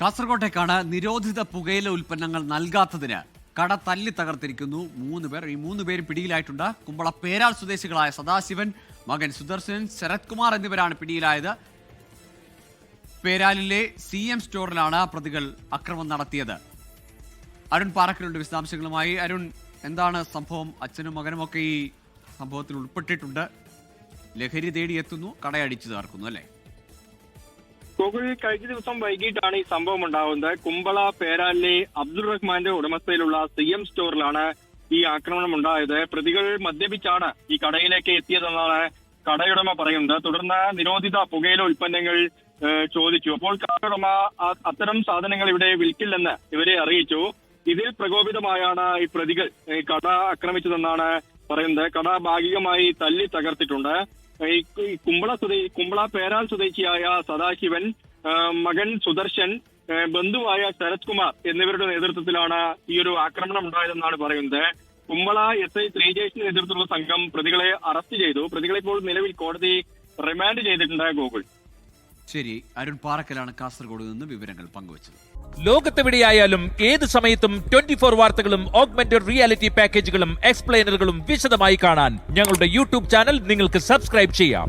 കാസർകോട്ടേക്കാണ് നിരോധിത പുകയില ഉൽപ്പന്നങ്ങൾ നൽകാത്തതിന് കട തല്ലി തകർത്തിരിക്കുന്നു. ഈ മൂന്ന് പേരും പിടിയിലായിട്ടുണ്ട്. കുമ്പള പേരാൽ സ്വദേശികളായ സദാശിവൻ, മകൻ സുദർശൻ, ശരത് കുമാർ എന്നിവരാണ് പിടിയിലായത്. പേരാലിലെ CM സ്റ്റോറിലാണ് പ്രതികൾ ആക്രമണം നടത്തിയത്. അരുൺ പാറക്കലുണ്ട് വിശദാംശങ്ങളുമായി. അരുൺ, എന്താണ് സംഭവം? അച്ഛനും മകനും ഒക്കെ ഈ സംഭവത്തിൽ ഉൾപ്പെട്ടിട്ടുണ്ട്. ലഹരി തേടിയെത്തുന്നു, കടയടിച്ചു തകർക്കുന്നു അല്ലേ? കഴിഞ്ഞ ദിവസം വൈകിട്ടാണ് ഈ സംഭവം ഉണ്ടാകുന്നത്. കുമ്പള പേരാലിലെ അബ്ദുൾ റഹ്മാന്റെ ഉടമസ്ഥയിലുള്ള CM സ്റ്റോറിലാണ് ഈ ആക്രമണം ഉണ്ടായത്. പ്രതികൾ മദ്യപിച്ചാണ് ഈ കടയിലേക്ക് എത്തിയതെന്നാണ് കടയുടമ പറയുന്നത്. തുടർന്ന് നിരോധിത പുകയില ഉൽപ്പന്നങ്ങൾ ചോദിച്ചു. അപ്പോൾ കടയുടമ അത്തരം സാധനങ്ങൾ ഇവിടെ വിൽക്കില്ലെന്ന് ഇവരെ അറിയിച്ചു. ഇതിൽ പ്രകോപിതമായാണ് ഈ പ്രതികൾ കട ആക്രമിച്ചതെന്നാണ് പറയുന്നത്. കട ഭാഗികമായി തല്ലി തകർത്തിട്ടുണ്ട്. കുമ്പള പേരാൽ സ്വദേശിയായ സദാശിവൻ, മകൻ സുദർശൻ, ബന്ധുവായ ശരത് കുമാർ എന്നിവരുടെ നേതൃത്വത്തിലാണ് ഈ ഒരു ആക്രമണം ഉണ്ടായതെന്നാണ് പറയുന്നത്. കുമ്പള SI ശ്രീജേഷിന്റെ നേതൃത്വത്തിലുള്ള സംഘം പ്രതികളെ അറസ്റ്റ് ചെയ്തു. പ്രതികളെ ഇപ്പോൾ നിലവിൽ കോടതി റിമാൻഡ് ചെയ്തിട്ടുണ്ട്. ഗൂഗിൾ. ശരി, അരുൺ പാറക്കലാണ് കാസർഗോഡ് നിന്ന് വിവരങ്ങൾ പങ്കുവച്ചത്. ലോകത്തെവിടെയായാലും ഏത് സമയത്തും 24 വാർത്തകളും ഓഗ്മെന്റഡ് റിയാലിറ്റി പാക്കേജുകളും എക്സ്പ്ലെയിനറുകളും വിശദമായി കാണാൻ ഞങ്ങളുടെ YouTube ചാനൽ നിങ്ങൾക്ക് സബ്സ്ക്രൈബ് ചെയ്യാം.